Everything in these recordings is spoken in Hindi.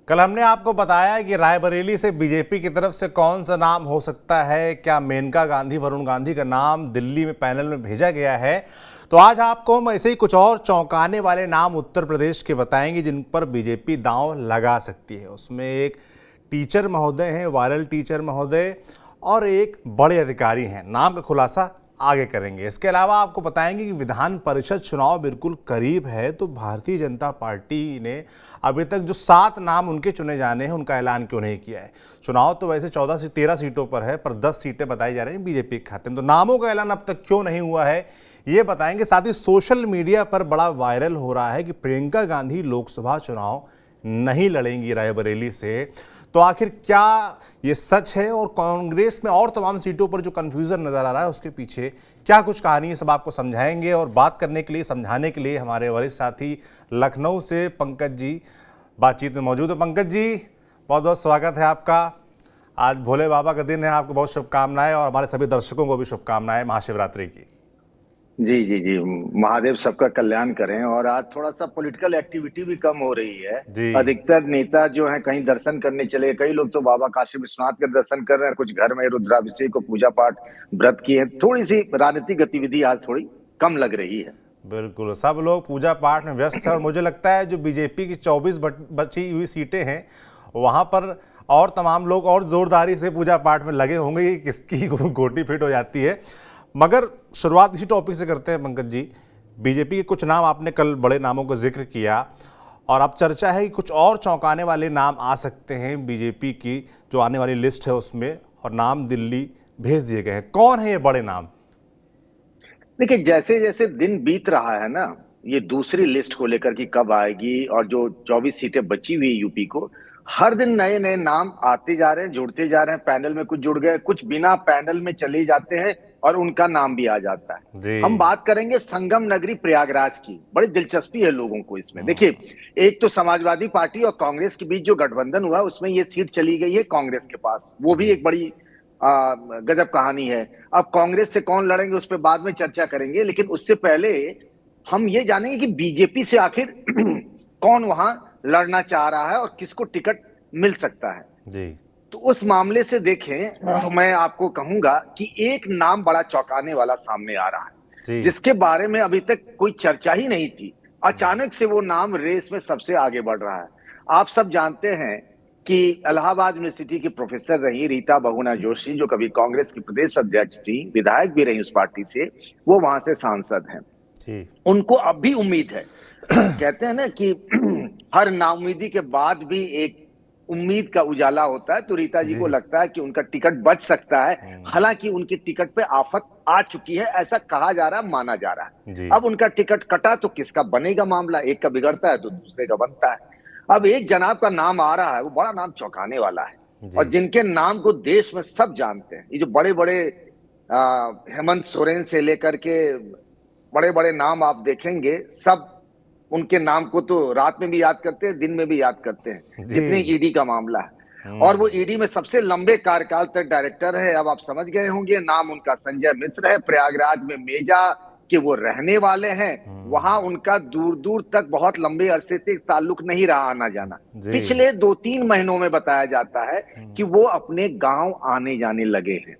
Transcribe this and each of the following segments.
कल हमने आपको बताया कि रायबरेली से बीजेपी की तरफ से कौन सा नाम हो सकता है। क्या मेनका गांधी, वरुण गांधी का नाम दिल्ली में पैनल में भेजा गया है? तो आज आपको हम ऐसे ही कुछ और चौंकाने वाले नाम उत्तर प्रदेश के बताएंगे जिन पर बीजेपी दांव लगा सकती है। उसमें एक टीचर महोदय हैं, वायरल टीचर महोदय, और एक बड़े अधिकारी हैं। नाम का खुलासा आगे करेंगे। इसके अलावा आपको बताएंगे कि विधान परिषद चुनाव बिल्कुल करीब है, तो भारतीय जनता पार्टी ने अभी तक जो 7 नाम उनके चुने जाने हैं उनका ऐलान क्यों नहीं किया है। चुनाव तो वैसे 14 से 13 सीटों पर है, पर 10 सीटें बताई जा रही हैं बीजेपी के खाते में। तो नामों का ऐलान अब तक क्यों नहीं हुआ है ये बताएंगे। साथ ही सोशल मीडिया पर बड़ा वायरल हो रहा है कि प्रियंका गांधी लोकसभा चुनाव नहीं लड़ेंगी रायबरेली से। तो आखिर क्या ये सच है, और कांग्रेस में और तमाम सीटों पर जो कंफ्यूजन नजर आ रहा है उसके पीछे क्या कुछ कहानी है, सब आपको समझाएंगे। और बात करने के लिए, समझाने के लिए हमारे वरिष्ठ साथी लखनऊ से पंकज जी बातचीत में मौजूद है। पंकज जी, बहुत बहुत स्वागत है आपका। आज भोले बाबा का दिन है, आपको बहुत शुभकामनाएं, और हमारे सभी दर्शकों को भी शुभकामनाएं महाशिवरात्रि की। जी जी जी। महादेव सबका कल्याण करें। और आज थोड़ा सा पॉलिटिकल एक्टिविटी भी कम हो रही है। जी अधिकतर नेता जो हैं कहीं दर्शन करने चले, कई लोग तो बाबा काशी विश्वनाथ के दर्शन कर रहे हैं, कुछ घर में रुद्राभिषेक को पूजा पाठ व्रत किए हैं। थोड़ी सी राजनीतिक गतिविधि आज थोड़ी कम लग रही है। बिल्कुल, सब लोग पूजा पाठ में व्यस्त हैं। और मुझे लगता है जो बीजेपी की 24 बची हुई सीटें हैं वहाँ पर और तमाम लोग और जोरदारी से पूजा पाठ में लगे होंगे कि किसकी गोटी फिट हो जाती है। मगर शुरुआत इसी टॉपिक से करते हैं पंकज जी। बीजेपी के कुछ नाम, आपने कल बड़े नामों का जिक्र किया, और अब चर्चा है कि कुछ और चौंकाने वाले नाम आ सकते हैं बीजेपी की जो आने वाली लिस्ट है उसमें, और नाम दिल्ली भेज दिए गए हैं। कौन है ये बड़े नाम? देखिए, जैसे जैसे दिन बीत रहा है ना, ये दूसरी लिस्ट को लेकर कि कब आएगी, और जो 24 सीटें बची हुई यूपी को, हर दिन नए नए नाम आते जा रहे हैं, जुड़ते जा रहे हैं। पैनल में कुछ जुड़ गए, कुछ बिना पैनल में चले जाते हैं और उनका नाम भी आ जाता है। जी। हम बात करेंगे संगम नगरी प्रयागराज की। बड़ी दिलचस्पी है लोगों को इसमें। देखिए, एक तो समाजवादी पार्टी और कांग्रेस के बीच जो गठबंधन हुआ उसमें ये सीट चली गई है कांग्रेस के पास। वो भी एक बड़ी गजब कहानी है। अब कांग्रेस से कौन लड़ेंगे उस पर बाद में चर्चा करेंगे, लेकिन उससे पहले हम ये जानेंगे कि बीजेपी से आखिर कौन वहां लड़ना चाह रहा है और किसको टिकट मिल सकता है। जी तो उस मामले से देखें तो मैं आपको कहूंगा कि एक नाम बड़ा चौंकाने वाला सामने आ रहा है, जी। जिसके बारे में अभी तक कोई चर्चा ही नहीं थी। अचानक से वो नाम रेस में सबसे आगे बढ़ रहा है। आप सब जानते हैं कि इलाहाबाद यूनिवर्सिटी की प्रोफेसर रही रीता बहुगुणा जोशी, जो कभी कांग्रेस की प्रदेश अध्यक्ष थी, विधायक भी रही उस पार्टी से, वो वहां से सांसद हैं। जी उनको अब भी उम्मीद है। कहते हैं ना कि हर नाउम्मीदी के बाद भी एक उम्मीद का उजाला होता है। तो रीता जी को जी। लगता है कि उनका टिकट बच सकता है। हालांकि उनके टिकट पे आफत आ चुकी है, ऐसा कहा जा रहा है, माना जा रहा है। जी अब उनका टिकट कटा तो किसका बनेगा मामला? एक का बिगड़ता है तो दूसरे का बनता है। अब एक जनाब का नाम आ रहा है, वो बड़ा नाम चौंकाने वाला है, जी और जिनके नाम को देश में सब जानते हैं। ये जो बड़े बड़े हेमंत सोरेन से लेकर के बड़े बड़े नाम आप देखेंगे, सब उनके नाम को तो रात में भी याद करते हैं, दिन में भी याद करते हैं, जितने जी। ईडी का मामला है। और वो ईडी में सबसे लंबे कार्यकाल तक डायरेक्टर है। अब आप समझ गए होंगे, नाम उनका संजय मिश्र है। प्रयागराज में मेजा के वो रहने वाले हैं। वहां उनका दूर दूर तक बहुत लंबे अरसे तक ताल्लुक नहीं रहा, आना जाना। जी। पिछले 2-3 महीनों में बताया जाता है कि वो अपने गांव आने जाने लगे हैं।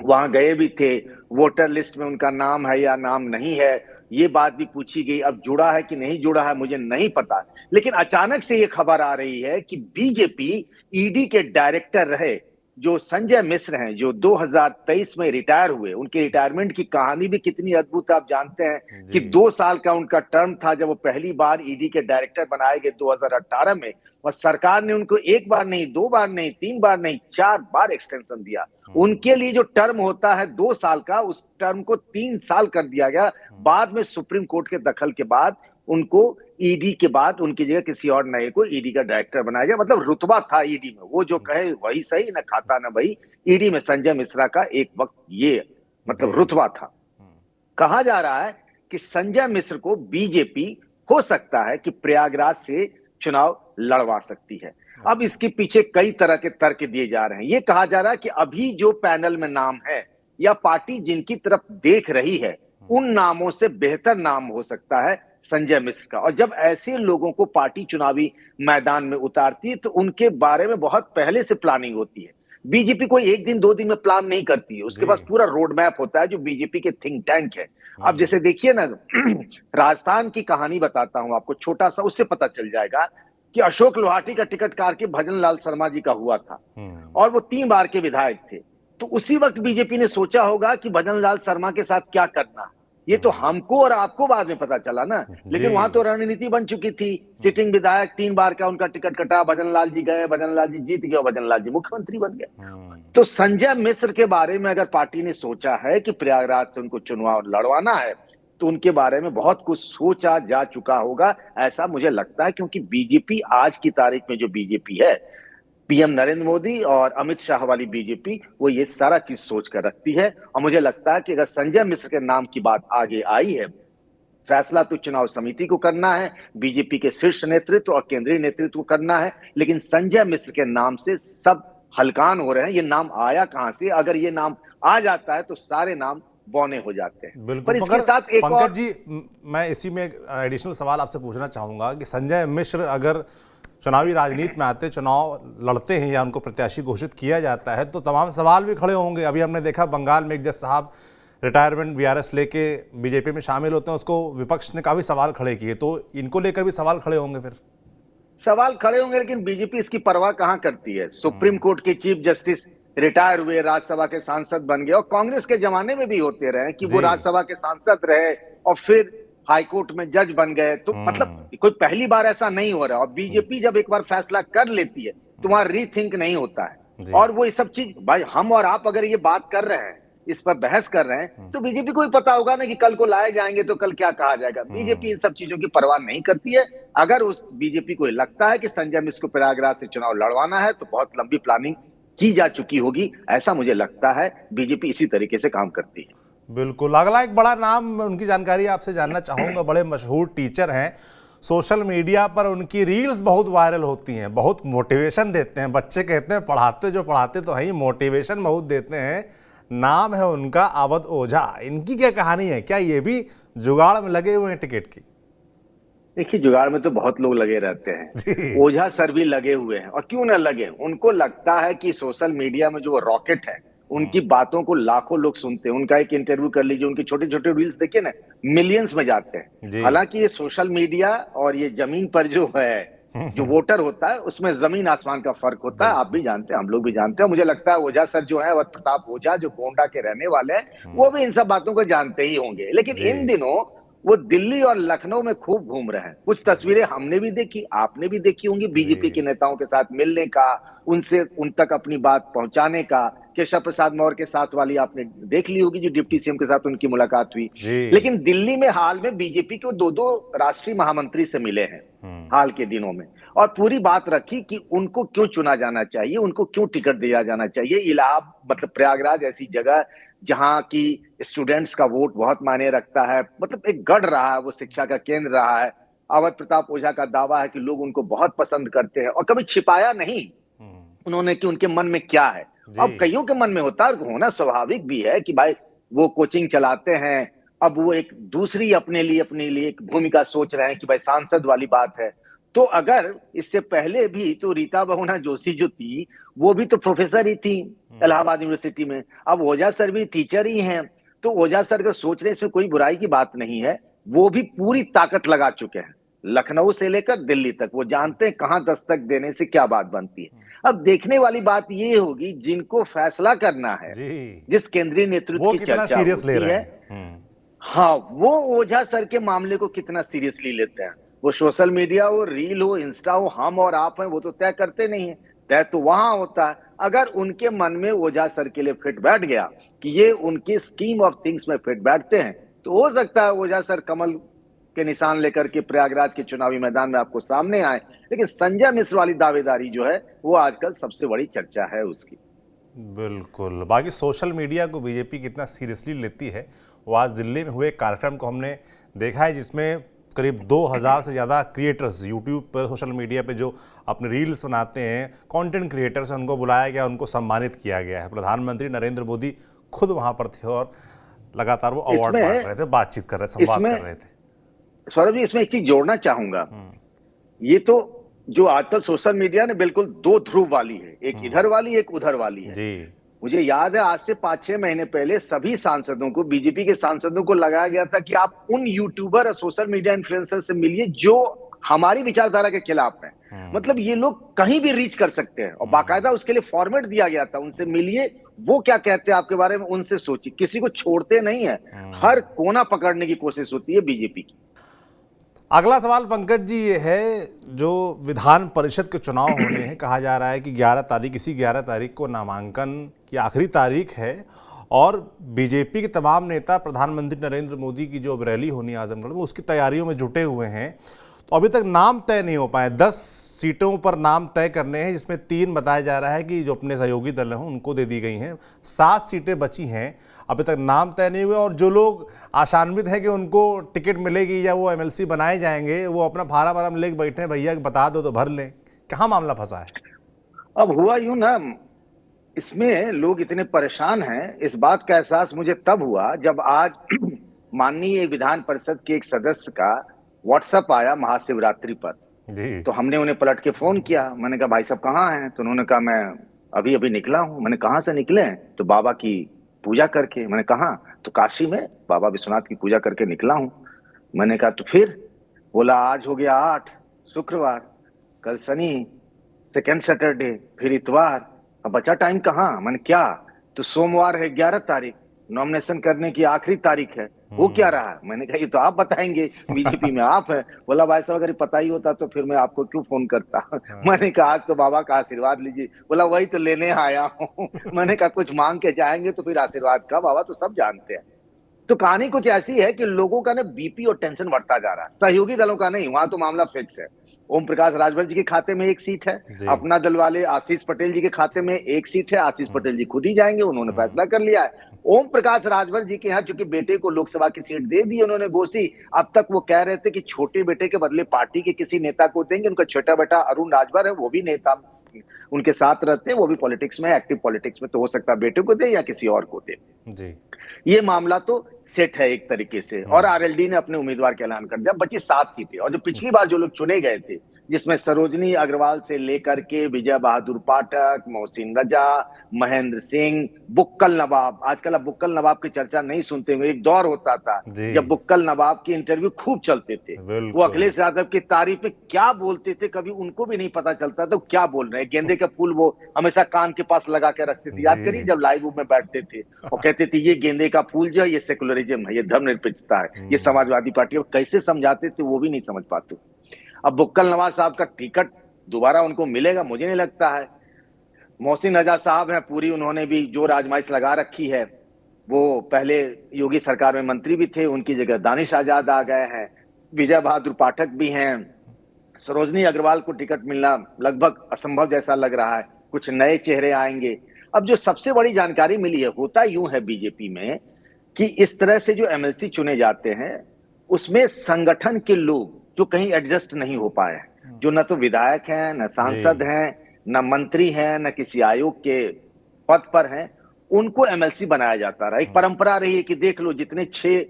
वहां गए भी थे। वोटर लिस्ट में उनका नाम है या नाम नहीं है, ये बात भी पूछी गई। अब जुड़ा है कि नहीं जुड़ा है मुझे नहीं पता, लेकिन अचानक से ये खबर आ रही है कि बीजेपी ईडी के डायरेक्टर रहे जो संजय मिश्र हैं, जो 2023 में रिटायर हुए, उनके रिटायरमेंट की कहानी भी कितनी अद्भुत है। आप जानते हैं कि जी 2 साल का उनका टर्म था जब वो पहली बार ईडी के डायरेक्टर बनाए गए 2018 में, और सरकार ने उनको 1 बार नहीं, 2 बार नहीं, 3 बार नहीं, 4 बार एक्सटेंशन दिया। उनके लिए जो टर्म होता है 2 साल का, उस टर्म को 3 साल कर दिया गया। बाद में सुप्रीम कोर्ट के दखल के बाद उनको ईडी के बाद उनकी जगह किसी और नए को ईडी का डायरेक्टर बनाया गया। मतलब रुतबा था ईडी में, वो जो कहे वही सही, न खाता न वही। ईडी में संजय मिश्रा का एक वक्त ये मतलब जी। रुतबा था। कहा जा रहा है कि संजय मिश्र को बीजेपी हो सकता है कि प्रयागराज से चुनाव लड़वा सकती है। अब इसके पीछे कई तरह के तर्क दिए जा रहे हैं। ये कहा जा रहा है कि अभी जो पैनल में नाम है या पार्टी जिनकी तरफ देख रही है, उन नामों से बेहतर नाम हो सकता है संजय मिश्र का। और जब ऐसे लोगों को पार्टी चुनावी मैदान में उतारती है तो उनके बारे में बहुत पहले से प्लानिंग होती है। बीजेपी कोई एक दिन दो दिन में प्लान नहीं करती है, उसके जी। पास पूरा रोड मैप होता है जो बीजेपी के थिंक टैंक है। अब हम्म। जैसे देखिए ना, राजस्थान की कहानी बताता हूं आपको छोटा सा, उससे पता चल जाएगा कि अशोक लोहाटी का टिकट काट के भजन लाल शर्मा जी का हुआ था और वो 3 बार के विधायक थे। तो उसी वक्त बीजेपी ने सोचा होगा कि भजन लाल शर्मा के साथ क्या करना। ये तो हमको और आपको बाद में पता चला ना, लेकिन जी। वहां तो रणनीति बन चुकी थी। सिटिंग विधायक 3 बार का उनका टिकट कटा, भजन लाल जी गए, भजन लाल जी जीत गए, भजन लाल जी मुख्यमंत्री बन गए। तो संजय मिश्र के बारे में अगर पार्टी ने सोचा है कि प्रयागराज से उनको चुनाव लड़वाना है तो उनके बारे में बहुत कुछ सोचा जा चुका होगा, ऐसा मुझे लगता है। क्योंकि बीजेपी आज की तारीख में जो बीजेपी है, पीएम नरेंद्र मोदी और अमित शाह वाली बीजेपी, वो ये सारा चीज सोच कर रखती है। और मुझे लगता है कि अगर संजय मिश्र के नाम की बात आगे आई है, फैसला तो चुनाव समिति को करना है, बीजेपी के शीर्ष नेतृत्व और केंद्रीय नेतृत्व को करना है, लेकिन संजय मिश्र के नाम से सब हलकान हो रहे हैं। ये नाम आया कहां से? अगर ये नाम आ जाता है तो सारे नाम बौने हो जाते हैं। बिल्कुल। पर इसके साथ एक पंकज और जी, मैं इसी में एडिशनल सवाल आपसे पूछना चाहूंगा कि संजय मिश्र अगर चुनावी राजनीति में आते, चुनाव लड़ते हैं या उनको प्रत्याशी घोषित किया जाता है तो तमाम सवाल भी खड़े होंगे। अभी हमने देखा बंगाल में एक जज साहब रिटायरमेंट वीआरएस लेके बीजेपी में शामिल होते हैं, उसको विपक्ष ने काफी सवाल खड़े किए, तो इनको लेकर भी सवाल खड़े होंगे। फिर सवाल खड़े होंगे, लेकिन बीजेपी इसकी परवाह कहां करती है। सुप्रीम कोर्ट के चीफ जस्टिस रिटायर हुए, राज्यसभा के सांसद बन गए, और कांग्रेस के जमाने में भी होते रहे कि वो जी। राज्यसभा के सांसद रहे और फिर हाईकोर्ट में जज बन गए। तो मतलब कोई पहली बार ऐसा नहीं हो रहा। और बीजेपी जब एक बार फैसला कर लेती है तो वहां रीथिंक नहीं होता है। और वो ये सब चीज, भाई हम और आप अगर ये बात कर रहे हैं, इस पर बहस कर रहे हैं, तो बीजेपी को भी पता होगा ना कि कल को लाए जाएंगे तो कल क्या कहा जाएगा। बीजेपी इन सब चीजों की परवाह नहीं करती है। अगर उस बीजेपी को लगता है कि संजय मिश्र को प्रयागराज से चुनाव लड़वाना है तो बहुत लंबी प्लानिंग की जा चुकी होगी, ऐसा मुझे लगता है। बीजेपी इसी तरीके से काम करती है। बिल्कुल। अगला एक बड़ा नाम, मैं उनकी जानकारी आपसे जानना चाहूंगा। बड़े मशहूर टीचर हैं, सोशल मीडिया पर उनकी रील्स बहुत वायरल होती हैं, बहुत मोटिवेशन देते हैं। बच्चे कहते हैं पढ़ाते तो हैं ही, मोटिवेशन बहुत देते हैं। नाम है उनका अवध ओझा। इनकी क्या कहानी है? क्या ये भी जुगाड़ में लगे हुए हैं टिकट की? देखिए, जुगाड़ में तो बहुत लोग लगे रहते हैं। ओझा सर भी लगे हुए हैं, और क्यों ना लगे। उनको लगता है कि सोशल मीडिया में जो वो रॉकेट है, उनकी बातों को लाखों लोग सुनते हैं। उनका एक इंटरव्यू कर लीजिए, उनके छोटे छोटे रील्स देखिए ना, मिलियंस में जाते हैं। हालांकि ये सोशल मीडिया और ये जमीन पर जो है, जो वोटर होता है, उसमें जमीन आसमान का फर्क होता है। आप भी जानते हैं, हम लोग भी जानते हैं। मुझे लगता है ओझा सर जो है, अवध प्रताप ओझा, जो गोंडा के रहने वाले हैं, वो भी इन सब बातों को जानते ही होंगे। लेकिन इन दिनों वो दिल्ली और लखनऊ में खूब घूम रहे हैं। कुछ तस्वीरें हमने भी देखी, आपने भी देखी होंगी, बीजेपी के नेताओं के साथ मिलने का, उनसे उन तक अपनी बात पहुंचाने का। केशव प्रसाद मौर्य के साथ वाली आपने देख ली होगी, जो डिप्टी सीएम के साथ उनकी मुलाकात हुई। लेकिन दिल्ली में हाल में बीजेपी के 2 राष्ट्रीय महामंत्री से मिले हैं हाल के दिनों में, और पूरी बात रखी कि उनको क्यों चुना जाना चाहिए, उनको क्यों टिकट दिया जाना चाहिए। इलाहाबाद मतलब प्रयागराज ऐसी जगह जहां की स्टूडेंट्स का वोट बहुत मायने रखता है, मतलब एक गढ़ रहा है, वो शिक्षा का केंद्र रहा है। अवध प्रताप ओझा का दावा है कि लोग उनको बहुत पसंद करते हैं, और कभी छिपाया नहीं उन्होंने कि उनके मन में क्या है। अब कईयों के मन में होता है, होना स्वाभाविक भी है कि भाई वो कोचिंग चलाते हैं, अब वो एक दूसरी अपने लिए एक भूमिका सोच रहे हैं कि भाई सांसद वाली बात है। तो अगर इससे पहले भी तो रीता बहुगुणा जोशी जो थी, वो भी तो प्रोफेसर ही थी इलाहाबाद यूनिवर्सिटी में। अब ओझा सर भी टीचर ही हैं। तो ओझा सर अगर सोच रहे, इसमें कोई बुराई की बात नहीं है। वो भी पूरी ताकत लगा चुके हैं, लखनऊ से लेकर दिल्ली तक। वो जानते हैं कहां दस्तक देने से क्या बात बनती है। अब देखने वाली बात ये होगी, जिनको फैसला करना है, जिस केंद्रीय नेतृत्व की चर्चा होती है, हाँ, वो ओझा सर के मामले को कितना सीरियसली लेते हैं। वो सोशल मीडिया हो, रील हो, इंस्टा हो, हम और आप हैं, वो तो तय करते नहीं है। तय तो वहां होता है। अगर उनके मन में ओझा सर के लिए फिट बैठ गया कि ये उनकी स्कीम ऑफ थिंग्स में फिट बैठते हैं, तो हो सकता है ओझा सर कमल के निशान लेकर के प्रयागराज के चुनावी मैदान में आपको सामने आए। लेकिन संजय मिश्र वाली दावेदारी जो है, वो आजकल सबसे बड़ी चर्चा है उसकी। बिल्कुल। बाकी सोशल मीडिया को बीजेपी कितना सीरियसली लेती है, वो आज दिल्ली में हुए कार्यक्रम को हमने देखा है, जिसमें करीब 2000 से ज़्यादा क्रिएटर्स यूट्यूब पर, सोशल मीडिया पे जो अपने रील्स बनाते हैं, कंटेंट क्रिएटर्स हैं, उनको बुलाया गया, उनको सम्मानित किया गया है। प्रधानमंत्री नरेंद्र मोदी खुद वहाँ पर थे और लगातार वो अवार्ड बांट रहे थे, बातचीत कर रहे थे, संवाद कर रहे थे। सौरभ जी, इसमें एक चीज जोड़ना चाहूंगा। ये तो जो आजकल सोशल मीडिया ने बिल्कुल दो ध्रुव वाली है, एक इधर वाली एक उधर वाली है। जी। मुझे याद है आज से 5-6 महीने पहले सभी सांसदों को, बीजेपी के सांसदों को लगाया गया था कि आप उन यूट्यूबर और सोशल मीडिया इन्फ्लुएंसर से मिलिए जो हमारी विचारधारा के खिलाफ है। मतलब ये लोग कहीं भी रीच कर सकते हैं और बाकायदा उसके लिए फॉर्मेट दिया गया था, उनसे मिलिए, वो क्या कहते हैं आपके बारे में उनसे सोचिए। किसी को छोड़ते नहीं है, हर कोना पकड़ने की कोशिश होती है बीजेपी की। अगला सवाल पंकज जी ये है, जो विधान परिषद के चुनाव होने हैं, कहा जा रहा है कि 11 तारीख को नामांकन की आखिरी तारीख है और बीजेपी के तमाम नेता प्रधानमंत्री नरेंद्र मोदी की जो रैली होनी है आजमगढ़ में, उसकी तैयारियों में जुटे हुए हैं। तो अभी तक नाम तय नहीं हो पाए। 10 सीटों पर नाम तय करने हैं, जिसमें 3 बताया जा रहा है कि जो अपने सहयोगी दल हैं उनको दे दी गई हैं। 7 सीटें बची हैं, अभी तक नाम तय नहीं हुए और जो लोग आशान्वित हैं कि उनको टिकट मिलेगी या वो एमएलसी बनाए जाएंगे, वो अपना फार्म वार्म लेके बैठे हैं, भैया बता दो तो भर लें। कहाँ मामला फंसा है? अब हुआ यूं ना, इसमें लोग इतने परेशान हैं, इस बात का एहसास मुझे तब हुआ जब आज माननीय विधान परिषद के एक सदस्य का व्हाट्सएप आया महाशिवरात्रि पर। जी। तो हमने उन्हें पलट के फोन किया। मैंने कहा भाई साहब कहाँ हैं? तो उन्होंने कहा मैं अभी अभी निकला हूं। मैंने कहा से निकले हैं? तो बाबा की पूजा करके। मैंने कहा तो काशी में बाबा विश्वनाथ की पूजा करके निकला हूं। मैंने कहा तो फिर? बोला आज हो गया 8 शुक्रवार, कल शनि, सेकेंड सैटरडे, फिर इतवार, अब बचा टाइम कहाँ? मैंने क्या? तो सोमवार है 11 तारीख, नॉमिनेशन करने की आखिरी तारीख है, वो क्या रहा? मैंने कहा ये तो आप बताएंगे, बीजेपी में आप है। बोला भाई साहब अगर पता ही होता तो फिर मैं आपको क्यों फोन करता। मैंने कहा आज तो बाबा का आशीर्वाद लीजिए। बोला वही तो लेने आया हूँ। मैंने कहा कुछ मांग के जाएंगे तो फिर आशीर्वाद का बाबा तो सब जानते हैं। तो कहानी कुछ ऐसी है कि लोगों का ना बीपी और टेंशन बढ़ता जा रहा है, सहयोगी दलों का नहीं, वहां तो मामला फिक्स है। ओम प्रकाश राजभर जी के खाते में 1 सीट है, अपना दल वाले आशीष पटेल जी के खाते में 1 सीट है। आशीष पटेल जी खुद ही जाएंगे, उन्होंने फैसला कर लिया है। ओम प्रकाश राजभर जी के यहाँ चूंकि बेटे को लोकसभा की सीट दे दी उन्होंने घोषी, अब तक वो कह रहे थे कि छोटे बेटे के बदले पार्टी के किसी नेता को देंगे। उनका छोटा बेटा अरुण राजभर है, वो भी नेता उनके साथ रहते हैं, वो भी पॉलिटिक्स में, एक्टिव पॉलिटिक्स में, तो हो सकता है बेटे को दे या किसी और को दे। जी। ये मामला तो सेट है एक तरीके से, और आरएलडी ने अपने उम्मीदवार का ऐलान कर दिया। बची 7 सीटें, और जो पिछली बार जो लोग चुने गए थे, जिसमें सरोजनी अग्रवाल से लेकर के विजय बहादुर पाठक, मोहसिन रजा, महेंद्र सिंह, बुक्कल नवाब, आजकल अब बुक्कल नवाब की चर्चा नहीं सुनते हुए, एक दौर होता था जब बुक्कल नवाब की इंटरव्यू खूब चलते थे। वो अखिलेश यादव की तारीफ में क्या बोलते थे, कभी उनको भी नहीं पता चलता था क्या बोल रहे हैं। गेंदे का फूल वो हमेशा कान के पास लगा के रखते थे, याद करिए जब लाइव में बैठते थे और कहते थे ये गेंदे का फूल जो है ये सेकुलरिज्म है, ये धर्मनिरपेक्षता है, ये समाजवादी पार्टी। कैसे समझाते थे वो भी नहीं समझ पाते। अब बुक्कल नवाब साहब का टिकट दोबारा उनको मिलेगा मुझे नहीं लगता है। मोहसिन रजा साहब हैं, पूरी उन्होंने भी जो आजमाइश लगा रखी है। वो पहले योगी सरकार में मंत्री भी थे, उनकी जगह दानिश आजाद आ गए हैं। विजय बहादुर पाठक भी हैं। सरोजनी अग्रवाल को टिकट मिलना लगभग असंभव जैसा लग रहा है, कुछ नए चेहरे आएंगे। अब जो सबसे बड़ी जानकारी मिली है, होता यूं है बीजेपी में कि इस तरह से जो एमएलसी चुने जाते हैं उसमें संगठन के लोग जो कहीं एडजस्ट नहीं हो पाए, जो न तो विधायक हैं, न सांसद हैं, न मंत्री हैं, न किसी आयोग के पद पर हैं, उनको एमएलसी बनाया जाता रहा। एक परंपरा रही है कि देख लो जितने 6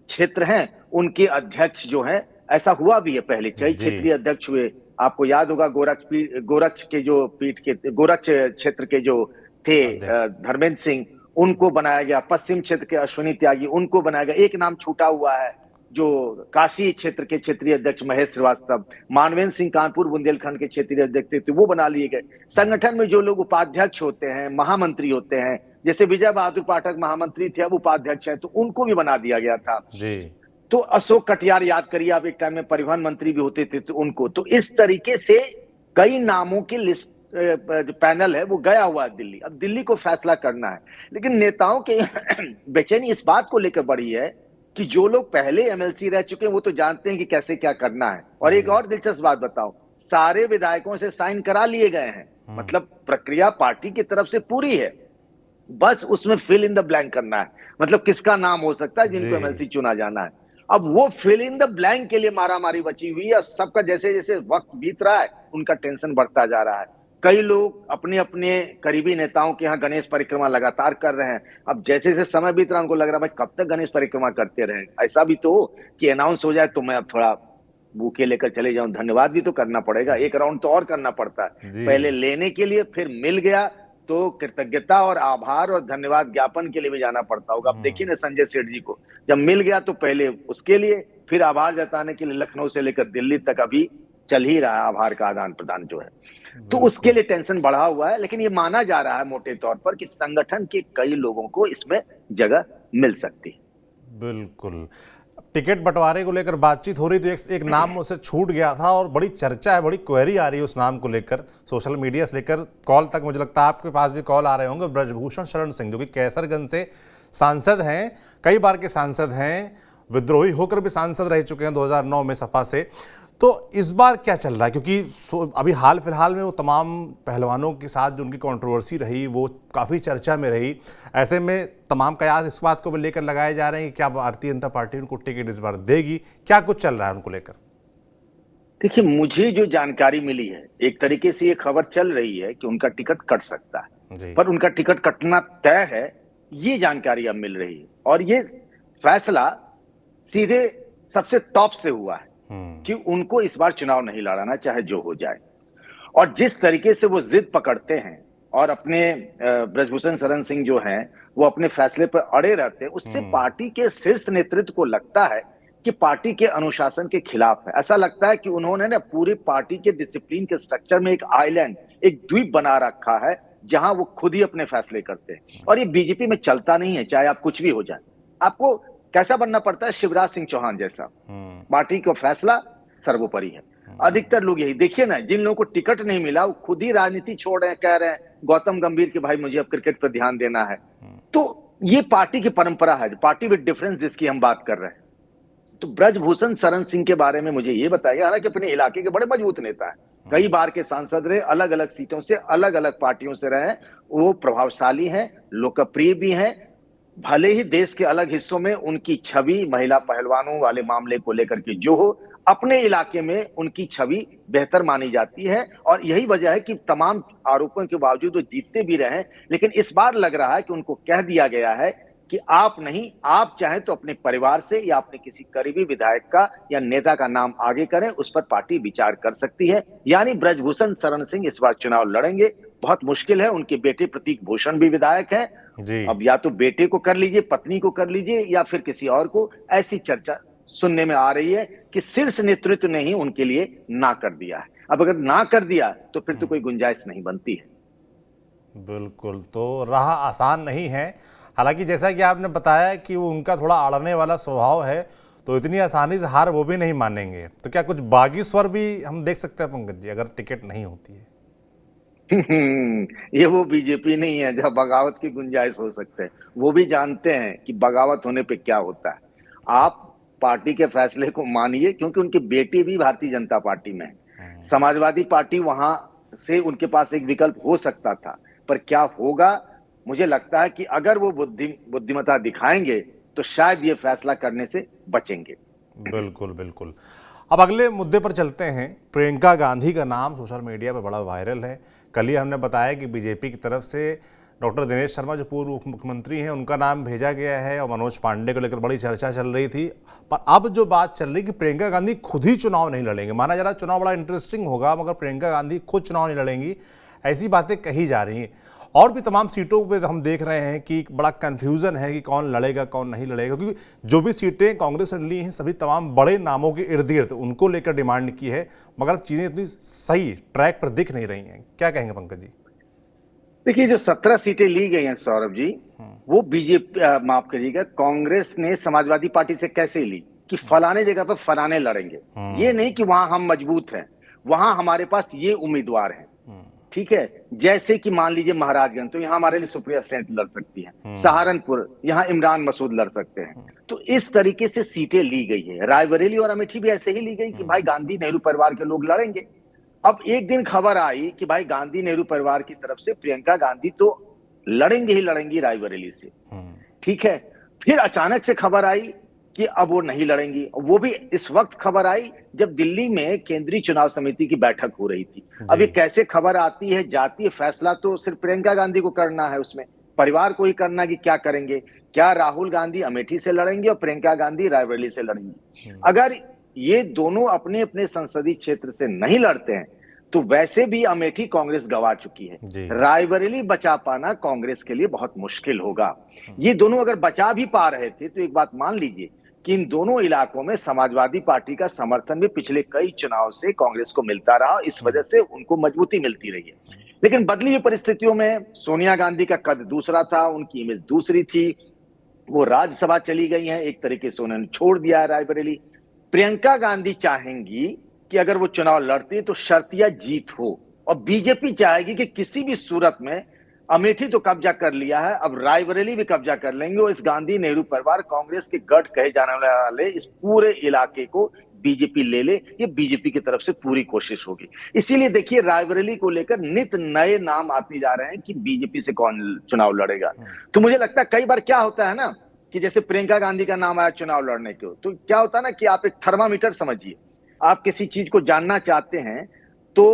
क्षेत्र हैं उनके अध्यक्ष जो हैं, ऐसा हुआ भी है पहले, कई क्षेत्रीय अध्यक्ष हुए। आपको याद होगा गोरक्ष के जो पीठ के गोरक्ष क्षेत्र के जो थे धर्मेंद्र सिंह, उनको बनाया गया। पश्चिम क्षेत्र के अश्विनी त्यागी, उनको बनाया गया। एक नाम छूटा हुआ है जो काशी क्षेत्र के क्षेत्रीय अध्यक्ष महेश श्रीवास्तव, मानवेंद्र सिंह कानपुर बुंदेलखंड के क्षेत्रीय अध्यक्ष थे, वो बना लिए गए। संगठन में जो लोग उपाध्यक्ष होते हैं, महामंत्री होते हैं, जैसे विजय बहादुर पाठक महामंत्री थे, अब उपाध्यक्ष हैं, तो उनको भी बना दिया गया था जी। तो अशोक कटियार याद करिए आप, एक टाइम में परिवहन मंत्री भी होते थे, तो उनको, तो इस तरीके से कई नामों की लिस्ट जो पैनल है वो गया हुआ है दिल्ली। अब दिल्ली को फैसला करना है, लेकिन नेताओं के बेचैनी इस बात को लेकर बढ़ी है कि जो लोग पहले एमएलसी रह चुके हैं वो तो जानते हैं कि कैसे क्या करना है। और एक और दिलचस्प बात बताओ, सारे विधायकों से साइन करा लिए गए हैं, मतलब प्रक्रिया पार्टी की तरफ से पूरी है, बस उसमें फिल इन द ब्लैंक करना है। मतलब किसका नाम हो सकता है जिनको एमएलसी चुना जाना है। अब वो फिल इन द ब्लैंक के लिए मारामारी बची हुई है। सबका जैसे जैसे वक्त बीत रहा है उनका टेंशन बढ़ता जा रहा है। कई लोग अपने अपने करीबी नेताओं के यहाँ गणेश परिक्रमा लगातार कर रहे हैं। अब जैसे जैसे समय बीत रहा है, उनको लग रहा है भाई कब तक गणेश परिक्रमा करते रहें, ऐसा भी तो हो कि अनाउंस हो जाए तो मैं अब थोड़ा बुके लेकर चले जाऊं। धन्यवाद भी तो करना पड़ेगा, एक राउंड तो और करना पड़ता है, जी। पहले लेने के लिए, फिर मिल गया तो कृतज्ञता और आभार और धन्यवाद ज्ञापन के लिए भी जाना पड़ता होगा। अब देखिए ना संजय सेठ जी को, जब मिल गया तो पहले उसके लिए, फिर आभार जताने के लिए लखनऊ से लेकर दिल्ली तक अभी चल ही रहा है आभार का आदान प्रदान जो है। तो उसके लिए टेंशन बढ़ा हुआ है, लेकिन ये माना जा रहा है मोटे तौर पर कि संगठन के कई लोगों को इसमें जगह मिल सकती है। बिल्कुल। टिकट बंटवारे को लेकर बातचीत हो रही थी, एक नाम मुझसे छूट गया था और बड़ी चर्चा है, बड़ी क्वेरी आ रही है उस नाम को लेकर, सोशल मीडिया से लेकर कॉल तक। मुझे लगता है आपके पास भी कॉल आ रहे होंगे। ब्रजभूषण शरण सिंह जो कि कैसरगंज से सांसद हैं, कई बार के सांसद हैं, विद्रोही होकर भी सांसद रह चुके हैं 2009 में सपा से। तो इस बार क्या चल रहा है, क्योंकि अभी हाल फिलहाल में वो तमाम पहलवानों के साथ जो उनकी कंट्रोवर्सी रही वो काफ़ी चर्चा में रही। ऐसे में तमाम कयास इस बात को भी लेकर लगाए जा रहे हैं कि क्या भारतीय जनता पार्टी उनको टिकट इस बार देगी, क्या कुछ चल रहा है उनको लेकर? देखिए, मुझे जो जानकारी मिली है, एक तरीके से ये खबर चल रही है कि उनका टिकट कट सकता है, पर उनका टिकट कटना तय है, ये जानकारी अब मिल रही है। और ये फैसला सीधे सबसे टॉप से हुआ है कि उनको इस बार चुनाव नहीं लड़ाना, चाहे जो हो जाए। और जिस तरीके से वो जिद पकड़ते हैं और अपने ब्रजभूषण शरण सिंह जो हैं वो अपने फैसले पर अड़े रहते हैं, उससे पार्टी के शीर्ष नेतृत्व को लगता है कि पार्टी के अनुशासन के खिलाफ है। ऐसा लगता है कि उन्होंने ना पूरी पार्टी के डिसिप्लिन के स्ट्रक्चर में एक आइलैंड, एक द्वीप बना रखा है जहां वो खुद ही अपने फैसले करते हैं। और ये बीजेपी में चलता नहीं है, चाहे आप कुछ भी हो जाए। आपको कैसा बनना पड़ता है? शिवराज सिंह चौहान जैसा। पार्टी का फैसला सर्वोपरि है। अधिकतर लोग यही देखिए ना, जिन लोगों को टिकट नहीं मिला वो खुद ही राजनीति छोड़ रहे हैं, कह रहे हैं गौतम गंभीर कि भाई मुझे अब क्रिकेट पर ध्यान देना है। तो ये पार्टी की परंपरा है, पार्टी विद डिफरेंस जिसकी हम बात कर रहे हैं। तो ब्रजभूषण शरण सिंह के बारे में मुझे ये बताइए, हालांकि अपने इलाके के बड़े मजबूत नेता है, कई बार के सांसद रहे, अलग अलग सीटों से, अलग अलग पार्टियों से रहे, वो प्रभावशाली हैं, लोकप्रिय भी हैं। भले ही देश के अलग हिस्सों में उनकी छवि महिला पहलवानों वाले मामले को लेकर के जो हो, अपने इलाके में उनकी छवि बेहतर मानी जाती है। और यही वजह है कि तमाम आरोपों के बावजूद वो जीतते भी रहे। लेकिन इस बार लग रहा है कि उनको कह दिया गया है कि आप नहीं, आप चाहें तो अपने परिवार से या अपने किसी करीबी विधायक का या नेता का नाम आगे करें, उस पर पार्टी विचार कर सकती है। यानी ब्रजभूषण शरण सिंह इस बार चुनाव लड़ेंगे। बहुत मुश्किल है, उनके बेटे प्रतीक भूषण भी विधायक हैं जी। अब या तो बेटे को कर लीजिए, पत्नी को कर लीजिए, या फिर किसी और को। ऐसी चर्चा सुनने में आ रही है कि शीर्ष नेतृत्व ने ही उनके लिए ना कर दिया है। अब अगर ना कर दिया तो फिर तो कोई गुंजाइश नहीं बनती है। बिल्कुल, तो राह आसान नहीं है। हालांकि जैसा कि आपने बताया कि वो उनका थोड़ा अड़ने वाला स्वभाव है, तो इतनी आसानी से हार वो भी नहीं मानेंगे। तो क्या कुछ बागी स्वर भी हम देख सकते हैं पंकज जी, अगर टिकट नहीं होती है? ये वो बीजेपी नहीं है जहां बगावत की गुंजाइश हो सकते हैं। वो भी जानते हैं कि बगावत होने पे क्या होता है। आप पार्टी के फैसले को मानिए, क्योंकि उनके बेटे भी भारतीय जनता पार्टी में है। समाजवादी पार्टी वहां से उनके पास एक विकल्प हो सकता था, पर क्या होगा, मुझे लगता है कि अगर वो बुद्धिमत्ता दिखाएंगे तो शायद ये फैसला करने से बचेंगे। बिल्कुल बिल्कुल। अब अगले मुद्दे पर चलते हैं। प्रियंका गांधी का नाम सोशल मीडिया पर बड़ा वायरल है। कल ही हमने बताया कि बीजेपी की तरफ से डॉक्टर दिनेश शर्मा जो पूर्व मुख्यमंत्री हैं उनका नाम भेजा गया है, और मनोज पांडे को लेकर बड़ी चर्चा चल रही थी। पर अब जो बात चल रही है कि प्रियंका गांधी खुद ही चुनाव नहीं लड़ेंगे। माना जा रहा है चुनाव बड़ा इंटरेस्टिंग होगा, मगर प्रियंका गांधी खुद चुनाव नहीं लड़ेंगी, ऐसी बातें कही जा रही हैं। और भी तमाम सीटों पे हम देख रहे हैं कि बड़ा कन्फ्यूज़न है कि कौन लड़ेगा कौन नहीं लड़ेगा, क्योंकि जो भी सीटें कांग्रेस ने ली हैं सभी तमाम बड़े नामों के इर्द गिर्द उनको लेकर डिमांड की है, मगर चीज़ें इतनी सही ट्रैक पर दिख नहीं रही हैं। क्या कहेंगे पंकज जी? देखिए, जो 17 सीटें ली गई हैं सौरभ जी, वो बीजेपी, माफ करिएगा, कांग्रेस ने समाजवादी पार्टी से कैसे ली कि फलाने जगह पर फलाने लड़ेंगे। ये नहीं कि वहां हम मजबूत हैं, वहां हमारे पास ये उम्मीदवार हैं, ठीक है। जैसे कि मान लीजिए महाराजगंज, तो यहाँ हमारे लिए सुप्रिया सेन लड़ सकती है। सहारनपुर, यहाँ इमरान मसूद लड़ सकते हैं। तो इस तरीके से सीटें ली गई है। रायबरेली और अमेठी भी ऐसे ही ली गई कि भाई गांधी नेहरू परिवार के लोग लड़ेंगे। अब एक दिन खबर आई कि भाई गांधी नेहरू परिवार की तरफ से प्रियंका गांधी तो लड़ेंगे ही लड़ेंगी रायबरेली से, ठीक है। फिर अचानक से खबर आई कि अब वो नहीं लड़ेंगी। वो भी इस वक्त खबर आई जब दिल्ली में केंद्रीय चुनाव समिति की बैठक हो रही थी। अब ये कैसे खबर आती है जाती है, फैसला तो सिर्फ प्रियंका गांधी को करना है, उसमें परिवार को ही करना कि क्या करेंगे। क्या राहुल गांधी अमेठी से लड़ेंगे और प्रियंका गांधी रायबरेली से लड़ेंगी? अगर ये दोनों अपने अपने संसदीय क्षेत्र से नहीं लड़ते हैं तो वैसे भी अमेठी कांग्रेस गंवा चुकी है, रायबरेली बचा पाना कांग्रेस के लिए बहुत मुश्किल होगा। ये दोनों अगर बचा भी पा रहे थे तो एक बात मान लीजिए कि इन दोनों इलाकों में समाजवादी पार्टी का समर्थन भी पिछले कई चुनाव से कांग्रेस को मिलता रहा, इस वजह से उनको मजबूती मिलती रही है। लेकिन बदली हुई परिस्थितियों में सोनिया गांधी का कद दूसरा था, उनकी इमेज दूसरी थी, वो राज्यसभा चली गई हैं, एक तरीके से उन्होंने छोड़ दिया है रायबरेली। प्रियंका गांधी चाहेंगी कि अगर वो चुनाव लड़ती तो शर्तिया जीत हो, और बीजेपी चाहेगी कि किसी भी सूरत में अमेठी तो कब्जा कर लिया है, अब रायबरेली भी कब्जा कर लेंगे और इस गांधी नेहरू परिवार कांग्रेस के गढ़ कहे जाने वाले इस पूरे इलाके को बीजेपी ले ले। ये बीजेपी की तरफ से पूरी कोशिश होगी। इसीलिए देखिए रायबरेली को लेकर नित नए नाम आते जा रहे हैं कि बीजेपी से कौन चुनाव लड़ेगा। तो मुझे लगता है कई बार क्या होता है ना कि जैसे प्रियंका गांधी का नाम आया चुनाव लड़ने को, तो क्या होता है ना कि आप एक थर्मामीटर समझिए, आप किसी चीज को जानना चाहते हैं तो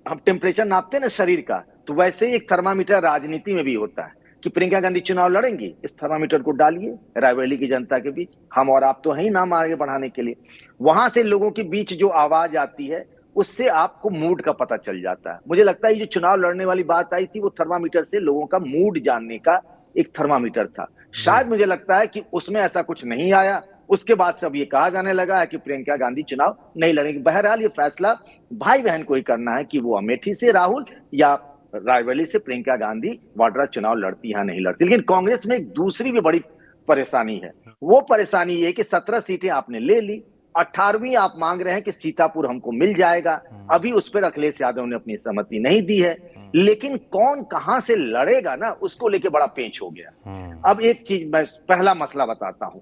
हम टेम्परेचर नापते हैं ना शरीर का, तो वैसे ही एक थर्मामीटर राजनीति में भी होता है कि प्रियंका गांधी चुनाव लड़ेंगी, इस थर्मामीटर को डालिए रायबरेली की जनता के बीच, हम और आप तो हैं ही नाम आगे बढ़ाने के लिए। वहां से लोगों के बीच जो आवाज आती है उससे आपको मूड का पता चल जाता है। मुझे लगता है ये जो चुनाव लड़ने वाली बात आई थी वो थर्मामीटर से लोगों का मूड जानने का एक थर्मामीटर था। शायद मुझे लगता है कि उसमें ऐसा कुछ नहीं आया, उसके बाद सब ये कहा जाने लगा है कि प्रियंका गांधी चुनाव नहीं लड़ेंगी। बहरहाल ये फैसला भाई बहन को ही करना है कि वो अमेठी से राहुल या रायबरेली से प्रियंका गांधी वाड्रा चुनाव लड़ती है नहीं लड़ती। लेकिन कांग्रेस में एक दूसरी भी बड़ी परेशानी है, वो परेशानी ये कि 17 सीटें आपने ले ली, 18वीं आप मांग रहे हैं कि सीतापुर हमको मिल जाएगा। अभी उस पर अखिलेश यादव ने अपनी सहमति नहीं दी है, लेकिन कौन कहां से लड़ेगा ना उसको लेके बड़ा पेंच हो गया। अब एक चीज मैं पहला मसला बताता हूं,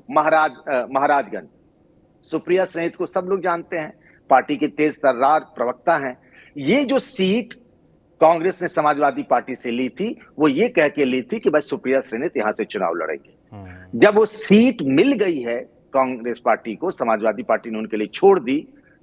महाराजगंज सुप्रिया सहित को सब लोग जानते हैं, पार्टी के तेज तर्रार प्रवक्ता हैं। ये जो सीट कांग्रेस ने समाजवादी पार्टी से ली थी वो ये कह के ली थी कि भाई सुप्रिया श्रीनित यहां से चुनाव लड़ेंगे। जब वो सीट मिल गई है कांग्रेस पार्टी को, समाजवादी पार्टी ने उनके लिए छोड़ दी,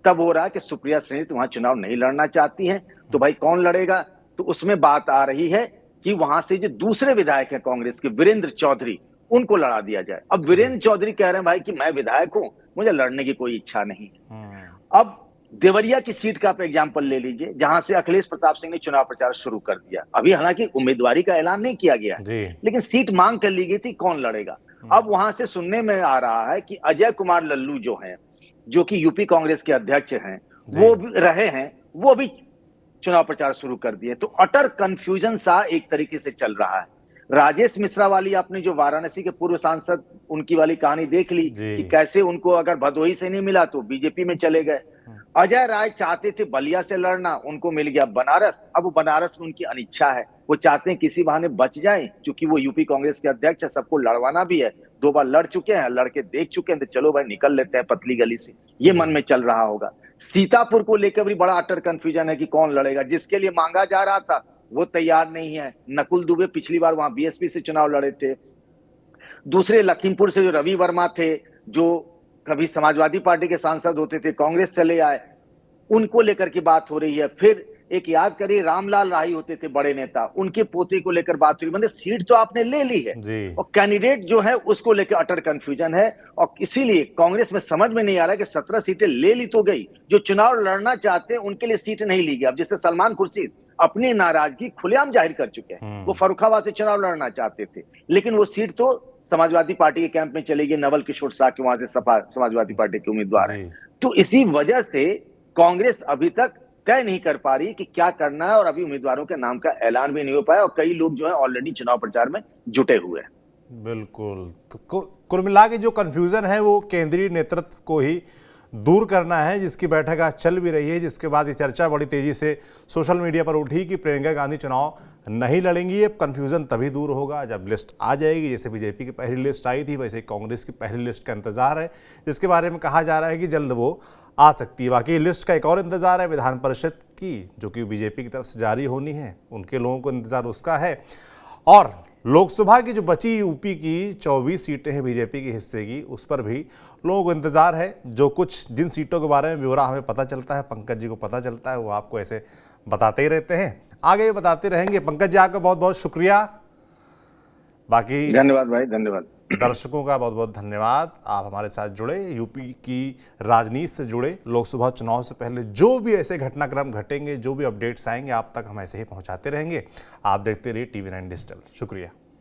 तब हो रहा है कि सुप्रिया श्रीनित वहां चुनाव नहीं लड़ना चाहती हैं, तो भाई कौन लड़ेगा? तो उसमें बात आ रही है कि वहां से जो दूसरे विधायक हैं कांग्रेस के, वीरेंद्र चौधरी, उनको लड़ा दिया जाए। अब वीरेंद्र चौधरी कह रहे हैं भाई कि मैं विधायक हूं, मुझे लड़ने की कोई इच्छा नहीं है। अब देवरिया की सीट का आप एग्जाम्पल ले लीजिए, जहां से अखिलेश प्रताप सिंह ने चुनाव प्रचार शुरू कर दिया। अभी हालांकि उम्मीदवारी का ऐलान नहीं किया गया है, लेकिन सीट मांग कर ली गई थी, कौन लड़ेगा? अब वहां से सुनने में आ रहा है कि अजय कुमार लल्लू जो हैं, जो कि यूपी कांग्रेस के अध्यक्ष हैं, वो भी रहे हैं, वो भी चुनाव प्रचार शुरू कर दिए। तो अटर कंफ्यूजन सा एक तरीके से चल रहा है। राजेश मिश्रा वाली आपने जो वाराणसी के पूर्व सांसद, उनकी वाली कहानी देख ली कि कैसे उनको अगर भदोही से नहीं मिला तो बीजेपी में चले गए। अजय राय चाहते थे बलिया से लड़ना, उनको मिल गया बनारस। अब बनारस में उनकी अनिच्छा है, वो चाहते हैं किसी बहाने बच जाएं, क्योंकि वो यूपी कांग्रेस के अध्यक्ष है, सबको लड़वाना भी है, 2 बार लड़ चुके हैं, लड़के देख चुके हैं, तो चलो भाई निकल लेते हैं पतली गली से, ये मन में चल रहा होगा। सीतापुर को लेकर भी बड़ा अटर कंफ्यूजन है कि कौन लड़ेगा। जिसके लिए मांगा जा रहा था वो तैयार नहीं है। नकुल दुबे पिछली बार वहां बीएसपी से चुनाव लड़े थे। दूसरे लखीमपुर से जो रवि वर्मा थे, जो कभी समाजवादी पार्टी के सांसद होते थे, कांग्रेस चले आए, उनको लेकर की बात हो रही है। फिर एक याद करिए रामलाल राही होते थे बड़े नेता, उनके पोते को लेकर बात हुई। मतलब सीट तो आपने ले ली है और कैंडिडेट जो है उसको लेकर अटर कंफ्यूजन है। और इसीलिए कांग्रेस में समझ में नहीं आ रहा कि 17 सीटें ले ली तो गई, जो चुनाव लड़ना चाहते हैं उनके लिए सीट नहीं ली गई। अब जैसे सलमान खुर्शीद अपनी नाराजगी खुलेआम जाहिर कर चुके हैं, वो फर्रुखाबाद से चुनाव लड़ना चाहते थे, लेकिन वो सीट तो समाजवादी पार्टी के कैंप में चली गई। नवल किशोर शाह के वहां से सपा समाजवादी पार्टी के उम्मीदवार हैं। तो इसी वजह से कांग्रेस अभी तक तय नहीं कर पा रही कि क्या करना है, और अभी उम्मीदवारों के नाम का ऐलान भी नहीं हो पाया, और कई लोग जो है ऑलरेडी चुनाव प्रचार में जुटे हुए हैं। बिल्कुल, तो कुल मिला के जो कंफ्यूजन है वो केंद्रीय नेतृत्व को ही दूर करना है, जिसकी बैठक आज चल भी रही है, जिसके बाद ये चर्चा बड़ी तेजी से सोशल मीडिया पर उठी कि प्रियंका गांधी चुनाव नहीं लड़ेंगी। अब कंफ्यूजन तभी दूर होगा जब लिस्ट आ जाएगी। जैसे बीजेपी की पहली लिस्ट आई थी, वैसे कांग्रेस की पहली लिस्ट का इंतजार है, जिसके बारे में कहा जा रहा है कि जल्द वो आ सकती है। बाकी लिस्ट का एक और इंतजार है विधान परिषद की, जो कि बीजेपी की तरफ से जारी होनी है, उनके लोगों को इंतजार उसका है। और लोकसभा की जो बची यूपी की 24 सीटें हैं बीजेपी के हिस्से की, उस पर भी लोगों को इंतजार है। जो कुछ जिन सीटों के बारे में ब्यौरा हमें पता चलता है, पंकज जी को पता चलता है, वो आपको ऐसे बताते ही रहते हैं, आगे भी बताते रहेंगे। पंकज जी, आपका बहुत बहुत शुक्रिया। बाकी धन्यवाद भाई, धन्यवाद। दर्शकों का बहुत बहुत धन्यवाद, आप हमारे साथ जुड़े, यूपी की राजनीति से जुड़े। लोकसभा चुनाव से पहले जो भी ऐसे घटनाक्रम घटेंगे, जो भी अपडेट्स आएंगे, आप तक हम ऐसे ही पहुंचाते रहेंगे। आप देखते रहिए TV9 डिजिटल। शुक्रिया।